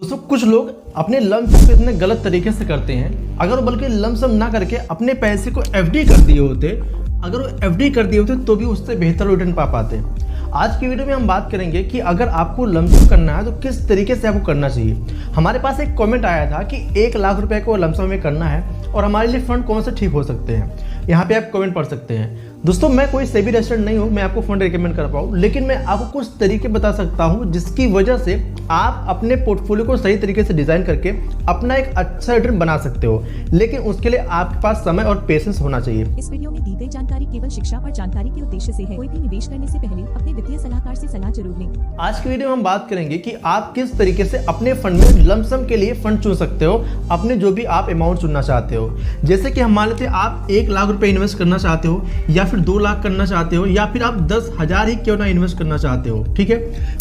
दोस्तों कुछ लोग अपने लमसम को इतने गलत तरीके से करते हैं। अगर वो बल्कि लमसम ना करके अपने पैसे को एफडी कर दिए होते, अगर वो एफडी कर दिए होते तो भी उससे बेहतर रिटर्न पा पाते। आज की वीडियो में हम बात करेंगे कि अगर आपको लमसम करना है तो किस तरीके से आपको करना चाहिए। हमारे पास एक कमेंट आया था कि 1 लाख रुपए को लमसम में करना है और हमारे लिए फंड कौन से ठीक हो सकते हैं। यहाँ पे आप कमेंट पढ़ सकते हैं। दोस्तों मैं कोई सेबी रजिस्टर्ड नहीं हूँ, मैं आपको फंड रिकमेंड कर पाऊँ, लेकिन मैं आपको कुछ तरीके बता सकता हूँ जिसकी वजह से आप अपने पोर्टफोलियो को सही तरीके से डिजाइन करके अपना एक अच्छा रिटर्न बना सकते हो। लेकिन उसके लिए आपके पास समय और पेशेंस होना चाहिए। इस वीडियो में दी गई जानकारी केवल शिक्षा और जानकारी के उद्देश्य से है। कोई भी निवेश करने से पहले अपने वित्तीय सलाहकार से सलाह जरूर लें। आज की वीडियो में हम बात करेंगे कि आप किस तरीके से अपने फंड में लमसम के लिए फंड चुन सकते हो, अपने जो भी आप अमाउंट चुनना चाहते हो। जैसे कि हम मान लेते हैं आप 1 लाख रुपए इन्वेस्ट करना चाहते हो, या फिर 2 लाख करना चाहते हो, या फिर आप 10,000 ही क्यों ना इन्वेस्ट करना चाहते हो। ठीक है,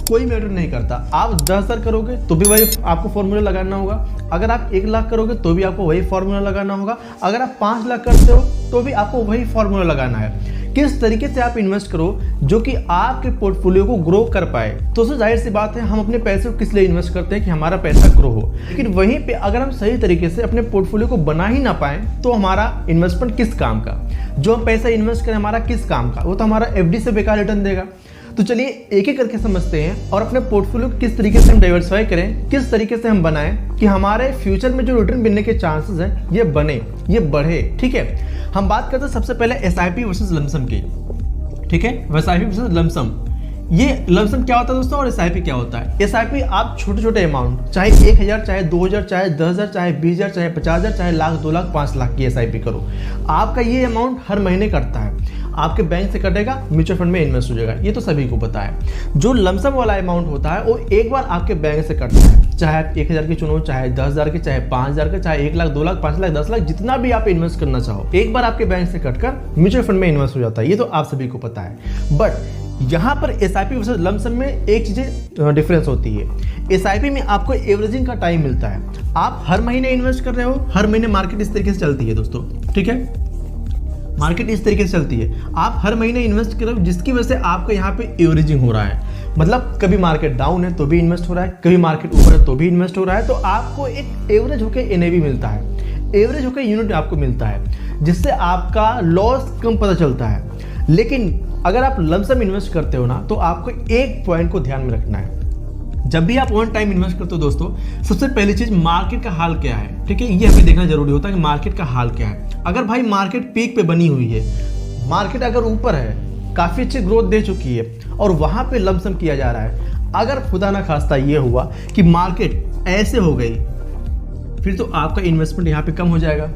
कोई मैटर नहीं करता। आप 10,000 करोगे तो भी वही आपको फॉर्मूला लगाना होगा। अगर आप 1 लाख करोगे तो भी आपको वही फॉर्मूला लगाना होगा। अगर आप 5 लाख करते हो तो भी आपको वही फॉर्मूला लगाना है। किस तरीके से आप इन्वेस्ट करो जो कि आपके पोर्टफोलियो को ग्रो कर पाए। तो जाहिर सी बात है, हम अपने पैसे को किस लिए इन्वेस्ट करते हैं कि हमारा पैसा ग्रो हो। लेकिन वहीं पे अगर हम सही तरीके से अपने पोर्टफोलियो को बना ही ना पाए तो हमारा इन्वेस्टमेंट किस काम का। जो हम पैसा इन्वेस्ट करें हमारा किस काम का, वो तो हमारा एफडी से बेकार रिटर्न देगा। तो चलिए एक एक करके समझते हैं और अपने पोर्टफोलियो को किस तरीके से हम डाइवर्सिफाई करें, किस तरीके से हम बनाएं कि हमारे फ्यूचर में जो रिटर्न मिलने के चांसेस हैं ये बने, ये बढ़े। ठीक है, हम बात करते हैं सबसे पहले एसआईपी वर्सेस लमसम की। ठीक है, एसआईपी वर्सेस लमसम। ये लमसम क्या होता है दोस्तों और एसआईपी क्या होता है। एसआईपी आप छोटे छोटे अमाउंट, चाहे 1,000, चाहे 2,000, चाहे 10,000, चाहे 20,000, चाहे 50,000, चाहे लाख, 2 लाख, 5 लाख की एसआईपी करो। आपका ये अमाउंट हर महीने कटता है, आपके बैंक से कटेगा, म्यूचुअल फंड में इन्वेस्ट हो जाएगा। ये तो सभी को पता है। जो लमसम वाला अमाउंट होता है वो एक बार आपके बैंक से कटता है, चाहे आप 1,000 की चुनो, चाहे 10,000 की, चाहे 5,000 का, चाहे 1 लाख, 2 लाख, 5 लाख, 10 लाख, जितना भी आप इन्वेस्ट करना चाहो, एक बार आपके बैंक से कटकर म्यूचुअल फंड में इन्वेस्ट हो जाता है। ये तो आप सभी को पता है। बट यहाँ पर एसआईपी वर्सेस लमसम में एक चीजें डिफरेंस होती है। एसआईपी में आपको एवरेजिंग का टाइम मिलता है। आप हर महीने इन्वेस्ट कर रहे हो, हर महीने मार्केट इस तरीके से चलती है दोस्तों। ठीक है, मार्केट इस तरीके से चलती है, आप हर महीने इन्वेस्ट कर रहे हो, जिसकी वजह से आपका यहाँ पे एवरेजिंग हो रहा है। मतलब कभी मार्केट डाउन है तो भी इन्वेस्ट हो रहा है, कभी मार्केट ऊपर है तो भी इन्वेस्ट हो रहा है। तो आपको एक एवरेज होकर एनएवी मिलता है, एवरेज होकर यूनिट आपको मिलता है, जिससे आपका लॉस कम पता चलता है। लेकिन अगर आप लमसम इन्वेस्ट करते हो ना, तो आपको एक पॉइंट को ध्यान में रखना है। जब भी आप वन टाइम इन्वेस्ट करते हो दोस्तों, सबसे पहली चीज मार्केट का हाल क्या है। ठीक है, ये हमें देखना जरूरी होता है कि मार्केट का हाल क्या है। अगर भाई मार्केट पीक पे बनी हुई है, मार्केट अगर ऊपर है, काफी अच्छी ग्रोथ दे चुकी है और वहां पे लमसम किया जा रहा है, अगर खुदा ना खास्ता ये हुआ कि मार्केट ऐसे हो गई, फिर तो आपका इन्वेस्टमेंट यहाँ पे कम हो जाएगा।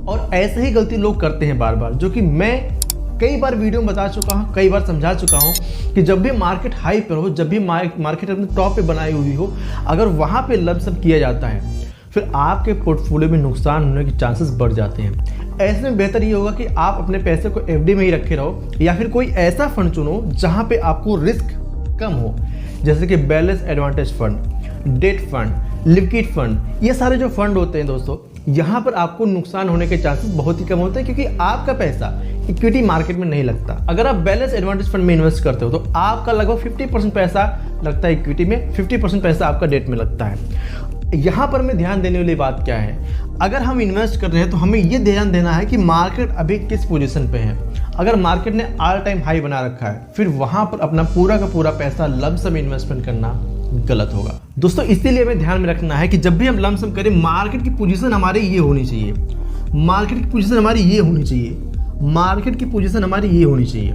और ऐसे ही गलती लोग करते हैं बार बार, जो कि मैं कई बार वीडियो में बता चुका हूँ, कई बार समझा चुका हूँ कि जब भी मार्केट हाई पर हो, जब भी मार्केट अपने टॉप पे बनाई हुई हो, अगर वहाँ पे लमसम किया जाता है फिर आपके पोर्टफोलियो में नुकसान होने के चांसेस बढ़ जाते हैं। ऐसे में बेहतर ये होगा कि आप अपने पैसे को एफडी में ही रखे रहो, या फिर कोई ऐसा फंड चुनो जहाँ पे आपको रिस्क कम हो, जैसे कि balance advantage fund, debt fund, liquid fund. ये सारे जो फंड होते हैं दोस्तों, यहाँ पर आपको नुकसान होने के चांसेस बहुत ही कम होते हैं, क्योंकि आपका पैसा इक्विटी मार्केट में नहीं लगता। अगर आप बैलेंस एडवांटेज फंड में इन्वेस्ट करते हो तो आपका लगभग 50% पैसा लगता है इक्विटी में, 50% पैसा आपका डेट में लगता है। यहाँ पर में ध्यान देने वाली बात क्या है, अगर हम इन्वेस्ट कर रहे हैं तो हमें ये ध्यान देना है कि मार्केट अभी किस पोजीशन पे है। अगर मार्केट ने ऑल टाइम हाई बना रखा है, फिर वहां पर अपना पूरा का पूरा पैसा लमसम इन्वेस्टमेंट करना गलत होगा दोस्तों। इसीलिए हमें ध्यान में रखना है कि जब भी हम लमसम करें, मार्केट की पोजीशन हमारी ये होनी चाहिए, मार्केट की पोजीशन हमारी ये होनी चाहिए, मार्केट की पोजीशन हमारी ये होनी चाहिए।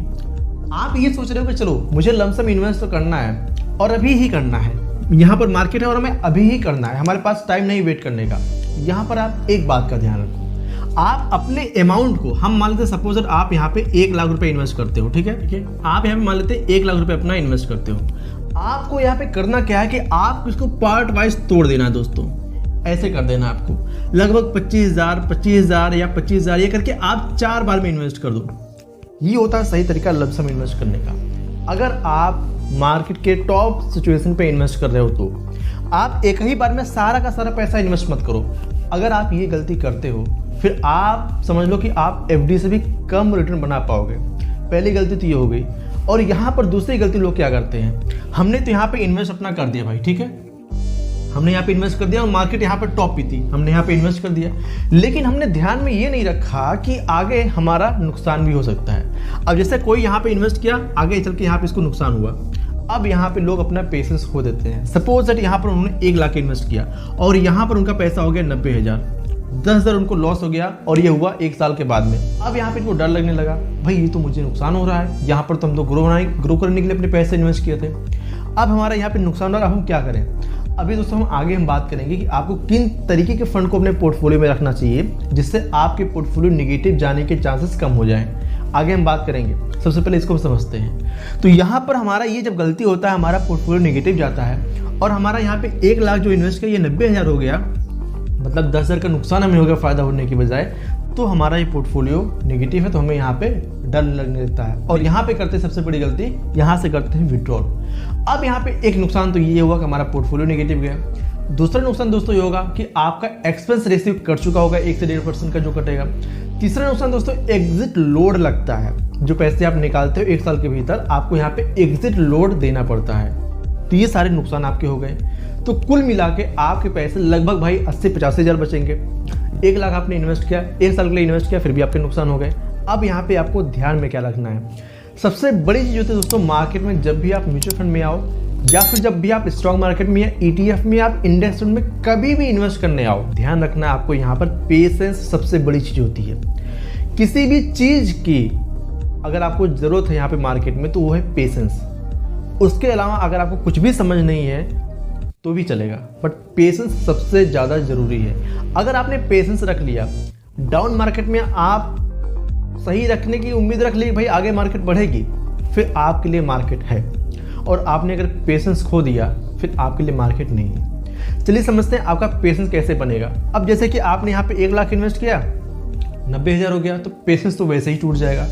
आप ये सोच रहे हो कि चलो मुझे लमसम इन्वेस्ट तो करना है और अभी ही करना है, यहाँ पर मार्केट है और हमें अभी ही करना है, हमारे पास टाइम नहीं वेट करने का। यहाँ पर आप एक बात का ध्यान रखो, आप अपने अमाउंट को, हम मान लेते हैं सपोज आप यहाँ पे 1 लाख रुपए इन्वेस्ट करते हो। ठीक है, आप यहाँ पे मान लेते हैं 1 लाख रुपए अपना इन्वेस्ट करते हो। आपको यहाँ पे करना क्या है कि आपको इसको पार्ट वाइज तोड़ देना है दोस्तों। ऐसे कर देना आपको, लगभग 25,000 या 25,000 ये करके आप 4 बार में इन्वेस्ट कर दो। ये होता है सही तरीका लमसम इन्वेस्ट करने का। अगर आप मार्केट के टॉप सिचुएशन पे इन्वेस्ट कर रहे हो तो आप एक ही बार में सारा का सारा पैसा इन्वेस्ट मत करो। अगर आप ये गलती करते हो फिर आप समझ लो कि आप एफडी से भी कम रिटर्न बना पाओगे। पहली गलती तो ये हो गई। और यहाँ पर दूसरी गलती लोग क्या करते हैं, हमने तो यहाँ पे इन्वेस्ट अपना कर दिया भाई, ठीक है, हमने यहाँ पे इन्वेस्ट कर दिया और मार्केट यहाँ पर टॉप पे थी, हमने यहाँ पे इन्वेस्ट कर दिया, लेकिन हमने ध्यान में ये नहीं रखा कि आगे हमारा नुकसान भी हो सकता है। अब जैसे कोई यहाँ पे इन्वेस्ट किया, आगे चल के यहाँ पे इसको नुकसान हुआ, अब यहाँ पे लोग अपना पेशेंस खो देते हैं। सपोज दैट यहाँ पर उन्होंने 1 लाख इन्वेस्ट किया और यहाँ पर उनका पैसा हो गया 90,000, 10,000 उनको लॉस हो गया और ये हुआ 1 साल के बाद में। अब यहाँ पे इनको डर लगने लगा, भाई ये तो मुझे नुकसान हो रहा है, यहाँ पर तो हम तो ग्रो करने के लिए अपने पैसे इन्वेस्ट किए थे, अब हमारा यहाँ पे नुकसान हो रहा है, हम क्या करें। अभी दोस्तों हम बात करेंगे कि आपको किन तरीके के फंड को अपने पोर्टफोलियो में रखना चाहिए जिससे आपके पोर्टफोलियो निगेटिव जाने के चांसेस कम हो जाएं। आगे हम बात करेंगे, सबसे पहले इसको हम समझते हैं। तो यहाँ पर हमारा ये जब गलती होता है, हमारा पोर्टफोलियो निगेटिव जाता है और हमारा यहाँ पे 1 लाख जो इन्वेस्ट किया ये 90,000 हो गया, मतलब 10,000 का नुकसान हमें हो गया फायदा होने की बजाय, तो हमारा ये पोर्टफोलियो नेगेटिव है, तो हमें यहाँ पे डर लगने लगता है और यहाँ पे करते सबसे बड़ी गलती, यहाँ से करते हैं विड्रॉल। अब यहाँ पे एक नुकसान तो ये हुआ कि हमारा पोर्टफोलियो नेगेटिव गया। दूसरा नुकसान दोस्तों ये होगा कि आपका एक्सपेंस रेशियो कट चुका होगा, 1 से 1.5% का जो कटेगा। तीसरा नुकसान दोस्तों एग्जिट लोड लगता है, जो पैसे आप निकालते हो 1 साल के भीतर आपको यहाँ पे एग्जिट लोड देना पड़ता है। तो ये सारे नुकसान आपके हो गए। तो कुल मिला के आपके पैसे लगभग भाई 80-85 हज़ार बचेंगे। 1 लाख आपने इन्वेस्ट किया, 1 साल के लिए इन्वेस्ट किया, फिर भी आपके नुकसान हो गए। अब यहाँ पे आपको ध्यान में क्या रखना है, सबसे बड़ी चीज़ होती है दोस्तों मार्केट में, जब भी आप म्यूचुअल फंड में आओ या फिर जब भी आप स्टॉक मार्केट में या ETF में आप इंडेक्स फंड में कभी भी इन्वेस्ट करने आओ, ध्यान रखना है आपको यहाँ पर पेशेंस सबसे बड़ी चीज़ होती है। किसी भी चीज़ की अगर आपको ज़रूरत है यहाँ पे मार्केट में तो वो है पेशेंस। उसके अलावा अगर आपको कुछ भी समझ नहीं है तो भी चलेगा, बट पेशेंस सबसे ज़्यादा ज़रूरी है। अगर आपने पेशेंस रख लिया, डाउन मार्केट में आप सही रखने की उम्मीद रख ली, भाई आगे मार्केट बढ़ेगी, फिर आपके लिए मार्केट है। और आपने अगर पेशेंस खो दिया फिर आपके लिए मार्केट नहीं है। चलिए समझते हैं आपका पेशेंस कैसे बनेगा। अब जैसे कि आपने यहाँ पे 1 लाख इन्वेस्ट किया, 90,000 हो गया, तो पेशेंस तो वैसे ही टूट जाएगा।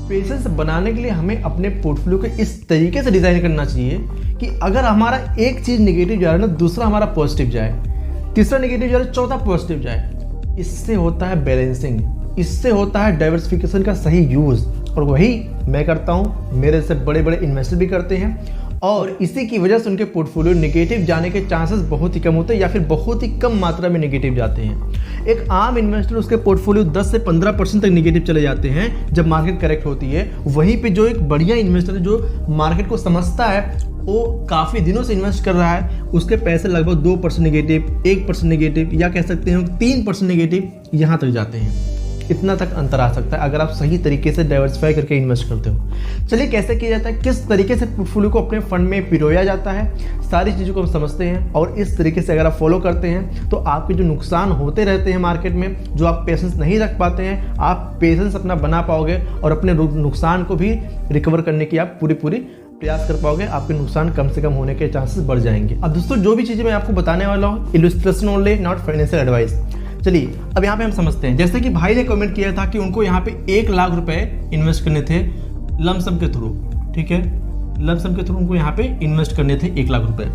पेशेंस बनाने के लिए हमें अपने पोर्टफोलियो को इस तरीके से डिज़ाइन करना चाहिए कि अगर हमारा एक चीज़ नेगेटिव जा रहा है ना, दूसरा हमारा पॉजिटिव जाए, तीसरा नेगेटिव जा रहा है, चौथा पॉजिटिव जाए। इससे होता है बैलेंसिंग, इससे होता है डाइवर्सिफिकेशन का सही यूज़, और वही मैं करता हूँ, मेरे से बड़े बड़े इन्वेस्टर भी करते हैं, और इसी की वजह से उनके पोर्टफोलियो नेगेटिव जाने के चांसेस बहुत ही कम होते हैं या फिर बहुत ही कम मात्रा में नेगेटिव जाते हैं। एक आम इन्वेस्टर उसके पोर्टफोलियो 10 से 15% तक नेगेटिव चले जाते हैं जब मार्केट करेक्ट होती है। वहीं पे जो एक बढ़िया इन्वेस्टर जो मार्केट को समझता है, वो काफ़ी दिनों से इन्वेस्ट कर रहा है, उसके पैसे लगभग 2% नेगेटिव, 1% नेगेटिव या कह सकते हैं 3% नेगेटिव यहाँ तक जाते हैं। इतना तक अंतर आ सकता है अगर आप सही तरीके से डाइवर्सिफाई करके इन्वेस्ट करते हो। चलिए कैसे किया जाता है, किस तरीके से पोर्टफोलियो को अपने फंड में पिरोया जाता है, सारी चीज़ों को हम समझते हैं। और इस तरीके से अगर आप फॉलो करते हैं तो आपके जो नुकसान होते रहते हैं मार्केट में, जो आप पेशेंस नहीं रख पाते हैं, आप पेशेंस अपना बना पाओगे और अपने नुकसान को भी रिकवर करने की आप पूरी प्रयास कर पाओगे। आपके नुकसान कम से कम होने के चांसेस बढ़ जाएंगे। अब दोस्तों जो भी चीज़ें मैं आपको बताने वाला हूँ, illustration only, not financial advice. चलिए अब यहाँ पे हम समझते हैं। जैसे कि भाई ने कमेंट किया था कि उनको यहाँ पे 1 लाख रुपए इन्वेस्ट करने थे लमसम के थ्रू, ठीक है, लमसम के थ्रू उनको यहाँ पे इन्वेस्ट करने थे 1 लाख रुपए।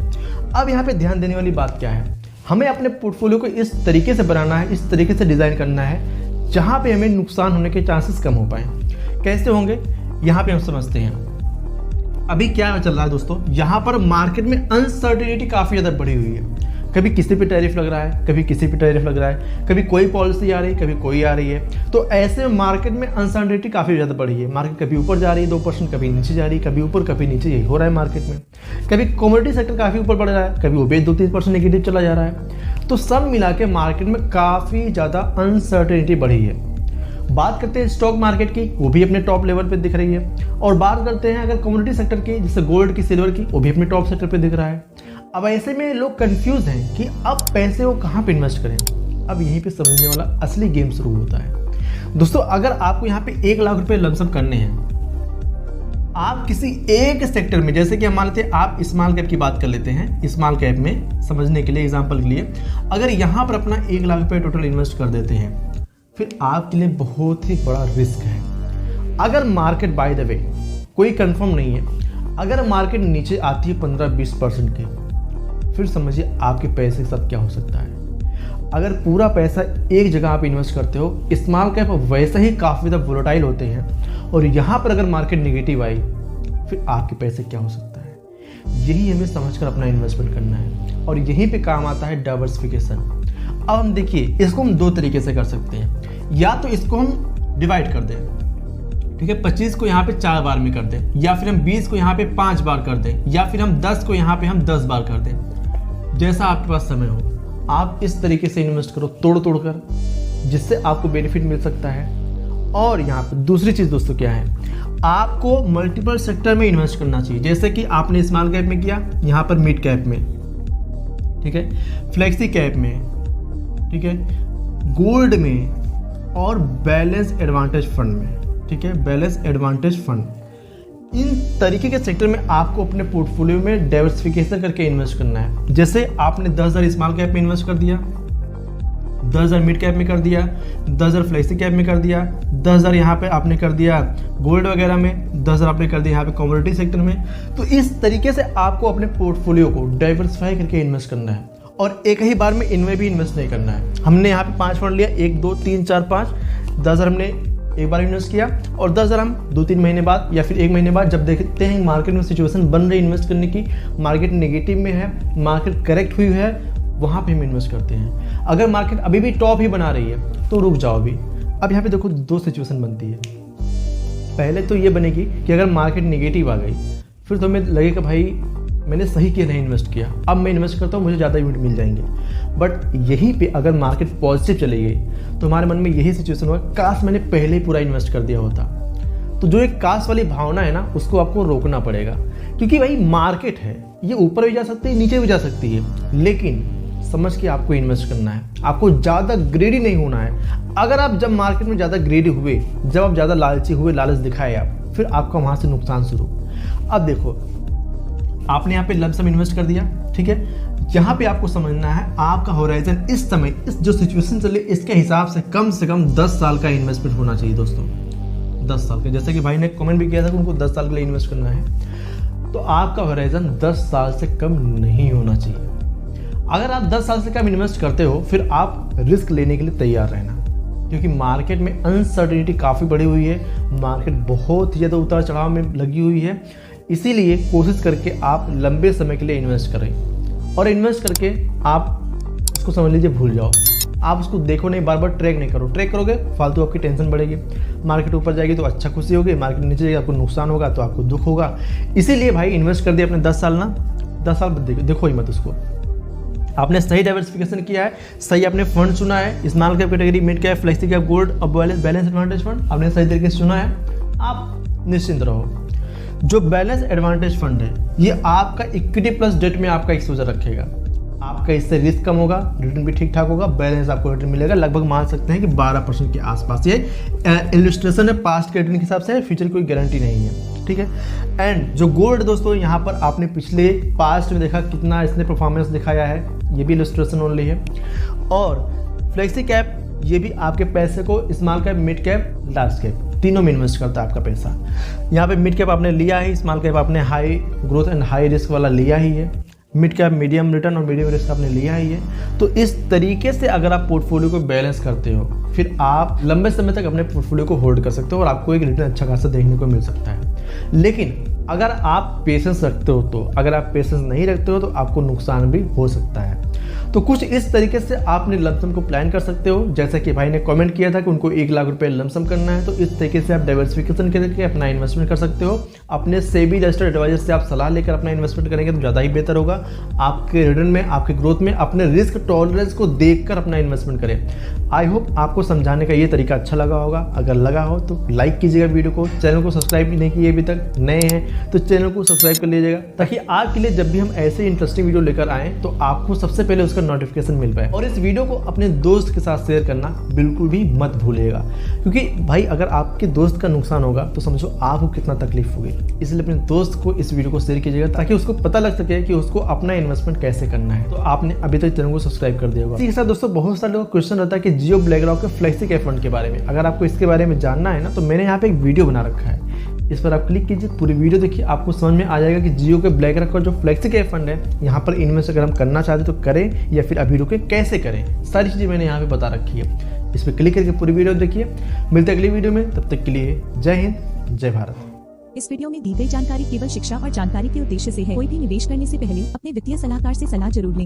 अब यहाँ पे ध्यान देने वाली बात क्या है, हमें अपने पोर्टफोलियो को इस तरीके से बनाना है, इस तरीके से डिज़ाइन करना है जहाँ पे हमें नुकसान होने के चांसेस कम हो पाए। कैसे होंगे यहाँ पे हम समझते हैं। अभी क्या चल रहा है दोस्तों, यहाँ पर मार्केट में अनसर्टेनिटी काफ़ी ज़्यादा बढ़ी हुई है। कभी किसी पे टैरिफ लग रहा है, कभी किसी पे टैरिफ लग रहा है, कभी कोई पॉलिसी आ रही है, कभी कोई आ रही है। तो ऐसे में मार्केट में अनसर्टेनिटी काफ़ी ज़्यादा बढ़ी है। मार्केट कभी ऊपर जा रही है 2%, कभी नीचे जा रही है, कभी ऊपर कभी नीचे, यही हो रहा है मार्केट में। कभी कमोडिटी सेक्टर काफ़ी ऊपर बढ़ रहा है, कभी वो भी 2-3% नेगेटिव चला जा रहा है। तो सब मिला के मार्केट में काफ़ी ज़्यादा अनसर्टेनिटी बढ़ी है। बात करते हैं स्टॉक मार्केट की, वो भी अपने टॉप लेवल पे दिख रही है। और बात करते हैं अगर कमोडिटी सेक्टर की, जैसे गोल्ड की, सिल्वर की, वो भी अपने टॉप सेक्टर पे दिख रहा है। अब ऐसे में लोग कंफ्यूज हैं कि अब पैसे वो कहाँ पे इन्वेस्ट करें। अब यहीं पे समझने वाला असली गेम शुरू होता है। दोस्तों अगर आपको यहाँ पे 1 लाख रुपए लमसम करने हैं, आप किसी एक सेक्टर में, जैसे कि हम मान लेते हैं आप स्मॉल कैप की बात कर लेते हैं, स्मॉल कैप में समझने के लिए, एग्जाम्पल के लिए, अगर यहाँ पर अपना 1 लाख रुपए टोटल इन्वेस्ट कर देते हैं, फिर आपके लिए बहुत ही बड़ा रिस्क है। अगर मार्केट बाय द वे कोई कंफर्म नहीं है, अगर मार्केट नीचे आती है 15-20% के, फिर समझिए आपके पैसे के साथ क्या हो सकता है। अगर पूरा पैसा एक जगह आप इन्वेस्ट करते हो, स्मॉल कैप वैसे ही काफ़ी ज़्यादा वोलेटाइल होते हैं, और यहाँ पर अगर मार्केट नेगेटिव आई, फिर आपके पैसे क्या हो सकता है। यही हमें समझकर अपना इन्वेस्टमेंट करना है और यहीं पे काम आता है डाइवर्सिफिकेशन। अब हम देखिए, इसको हम 2 तरीके से कर सकते हैं। या तो इसको हम डिवाइड कर दें, ठीक है, 25 को यहाँ पे 4 बार में कर दें, या फिर हम 20 को यहाँ पे 5 बार कर दें, या फिर हम 10 को यहाँ पे हम 10 बार कर दें। जैसा आपके पास समय हो आप इस तरीके से इन्वेस्ट करो तोड़ कर, जिससे आपको बेनिफिट मिल सकता है। और यहाँ पर दूसरी चीज़ दोस्तों क्या है, आपको मल्टीपल सेक्टर में इन्वेस्ट करना चाहिए। जैसे कि आपने स्मॉल कैप में किया, यहाँ पर मिड कैप में, ठीक है, फ्लेक्सी कैप में, ठीक है, गोल्ड में और बैलेंस एडवांटेज फंड में, ठीक है, बैलेंस एडवांटेज फंड। इन तरीके के सेक्टर में आपको अपने पोर्टफोलियो में डाइवर्सिफिकेशन करके इन्वेस्ट करना है। जैसे आपने 10,000 स्मॉल कैप में इन्वेस्ट कर दिया, 10,000 मिड कैप में कर दिया, 10,000 फ्लेक्सी कैप में कर दिया, 10,000 यहाँ पे आपने कर दिया गोल्ड वगैरह में, 10,000 आपने कर दिया यहाँ पे कमोडिटी सेक्टर में। तो इस तरीके से आपको अपने पोर्टफोलियो को डाइवर्सिफाई करके इन्वेस्ट करना है और एक ही बार में इनमें भी इन्वेस्ट नहीं करना है। हमने यहाँ पे 5 फंड लिया, 1 2 3 4 5, 10,000 हमने एक बार इन्वेस्ट किया और 10,000 हम 2-3 महीने बाद या फिर 1 महीने बाद जब देखते हैं मार्केट में सिचुएशन बन रही इन्वेस्ट करने की, मार्केट नेगेटिव में है, मार्केट करेक्ट हुई है, वहाँ पे हम इन्वेस्ट करते हैं। अगर मार्केट अभी भी टॉप ही बना रही है तो रुक जाओ अभी। अब यहाँ पे देखो 2 सिचुएशन बनती है। पहले तो ये बनेगी कि अगर मार्केट नेगेटिव आ गई फिर तो हमें लगेगा भाई मैंने सही किया नहीं इन्वेस्ट किया, अब मैं इन्वेस्ट करता हूँ मुझे ज़्यादा यूनिट मिल जाएंगे। बट यहीं पे अगर मार्केट पॉजिटिव चली गई तो हमारे मन में यही सिचुएशन होगा, काश मैंने पहले ही पूरा इन्वेस्ट कर दिया होता। तो जो एक काश वाली भावना है ना, उसको आपको रोकना पड़ेगा, क्योंकि भाई मार्केट है, ये ऊपर भी जा सकती है नीचे भी जा सकती है, लेकिन समझ के आपको इन्वेस्ट करना है। आपको ज़्यादा ग्रेडी नहीं होना है। अगर आप जब मार्केट में ज़्यादा ग्रेडी हुए, जब आप ज़्यादा लालची हुए, लालच दिखाए आप, फिर आपका वहाँ से नुकसान शुरू। अब देखो आपने यहाँ पे लंप सम इन्वेस्ट कर दिया, ठीक है, यहाँ पे आपको समझना है आपका होराइजन इस समय, इस जो सिचुएशन चले इसके हिसाब से कम 10 साल का इन्वेस्टमेंट होना चाहिए दोस्तों, 10 साल के। जैसे कि भाई ने कमेंट भी किया था कि उनको 10 साल के लिए इन्वेस्ट करना है, तो आपका होराइजन 10 साल से कम नहीं होना चाहिए। अगर आप 10 साल से कम इन्वेस्ट करते हो फिर आप रिस्क लेने के लिए तैयार रहना, क्योंकि मार्केट में अनसर्टेनिटी काफ़ी बढ़ी हुई है, मार्केट बहुत ज़्यादा उतार चढ़ाव में लगी हुई है। इसीलिए कोशिश करके आप लंबे समय के लिए इन्वेस्ट करें और इन्वेस्ट करके आप उसको समझ लीजिए भूल जाओ। आप उसको देखो नहीं, बार बार ट्रैक नहीं करो। ट्रैक करोगे फालतू आपकी टेंशन बढ़ेगी। मार्केट ऊपर जाएगी तो अच्छा खुशी होगी, मार्केट नीचे जाएगी आपको नुकसान होगा तो आपको दुख होगा। इसीलिए भाई इन्वेस्ट कर दिया अपने 10 साल ना, 10 साल देखो ही मत उसको। आपने सही डाइवर्सिफिकेशन किया है, सही आपने फंड चुना है, small cap category, mid cap, flexi cap, gold और बैलेंस एडवांटेज फंड आपने सही तरीके से चुना है, आप निश्चिंत रहो। जो बैलेंस एडवांटेज फंड है ये आपका इक्विटी प्लस डेट में आपका एक्सपोजर रखेगा, आपका इससे रिस्क कम होगा, रिटर्न भी ठीक ठाक होगा, बैलेंस आपको रिटर्न मिलेगा लगभग मान सकते हैं कि 12% के आसपास। ये इलस्ट्रेशन है, पास्ट के रिटर्न के हिसाब से, फ्यूचर कोई गारंटी नहीं है, ठीक है। एंड जो गोल्ड दोस्तों यहाँ पर आपने पिछले पास्ट में देखा कितना इसने परफॉर्मेंस दिखाया है, ये भी इलस्ट्रेशन ओनली है। और फ्लेक्सी कैप ये भी आपके पैसे को small cap, mid cap, large cap तीनों में इन्वेस्ट करता है आपका पैसा। यहाँ पे मिड कैप आपने लिया ही, स्मॉल कैप आपने high growth and high risk वाला लिया ही है, मिड कैप मीडियम रिटर्न और मीडियम रिस्क आपने लिया ही है। तो इस तरीके से अगर आप पोर्टफोलियो को बैलेंस करते हो फिर आप लंबे समय तक अपने पोर्टफोलियो को होल्ड कर सकते हो और आपको एक रिटर्न अच्छा खासा देखने को मिल सकता है। लेकिन अगर आप पेशेंस रखते हो तो, अगर आप पेशेंस नहीं रखते हो तो आपको नुकसान भी हो सकता है। तो कुछ इस तरीके से आपने लमसम को प्लान कर सकते हो। जैसा कि भाई ने कमेंट किया था कि उनको 1 लाख रुपए लमसम करना है, तो इस तरीके से आप डाइवर्सिफिकेशन करके अपना इन्वेस्टमेंट कर सकते हो। अपने सेबी रजिस्टर्ड एडवाइजर से आप सलाह लेकर अपना इन्वेस्टमेंट करेंगे तो ज़्यादा ही बेहतर होगा। आपके रिटर्न में, आपके ग्रोथ में अपने रिस्क टॉलरेंस को देखकर अपना इन्वेस्टमेंट करें। आई होप आपको समझाने का ये तरीका अच्छा लगा होगा। अगर लगा हो तो लाइक कीजिएगा वीडियो को, चैनल को सब्सक्राइब भी नहीं किए अभी तक, नए हैं तो चैनल को सब्सक्राइब कर लीजिएगा ताकि आपके लिए जब भी हम ऐसे इंटरेस्टिंग वीडियो लेकर आएँ तो आपको सबसे पहले उसका नोटिफिकेशन मिल पाए। और इस वीडियो को अपने दोस्त के साथ शेयर करना बिल्कुल भी मत भूलिएगा, क्योंकि भाई अगर आपके दोस्त का नुकसान होगा तो समझो आपको कितना तकलीफ होगी। इसलिए अपने दोस्त को इस वीडियो को शेयर कीजिएगा ताकि उसको पता लग सके कि उसको अपना इन्वेस्टमेंट कैसे करना है। तो आपने अभी तक चैनल को सब्सक्राइब कर दिया होगा। इसी के साथ दोस्तों बहुत सारे लोगों का क्वेश्चन रहता है कि जियो ब्लैकरॉक के फ्लेक्सी कैप फंड के बारे में। अगर आपको इसके बारे में जानना है ना तो मैंने यहाँ पे एक वीडियो बना रखा है, इस पर आप क्लिक कीजिए, पूरी वीडियो देखिए, आपको समझ में आ जाएगा कि जियो के ब्लैकरॉक का जो फ्लेक्सी कैप फंड है यहाँ पर इन्वेस्ट अगर हम करना चाहते तो करें या फिर अभी रुके कैसे करें, सारी चीज़ें मैंने यहाँ पे बता रखी है। इस पर क्लिक करके पूरी वीडियो देखिए। मिलते हैं अगली वीडियो में, तब तक के लिए जय हिंद, जय भारत। इस वीडियो में दी गई जानकारी केवल शिक्षा और जानकारी के उद्देश्य से है। कोई भी निवेश करने से पहले अपने वित्तीय सलाहकार से सलाह जरूर लें।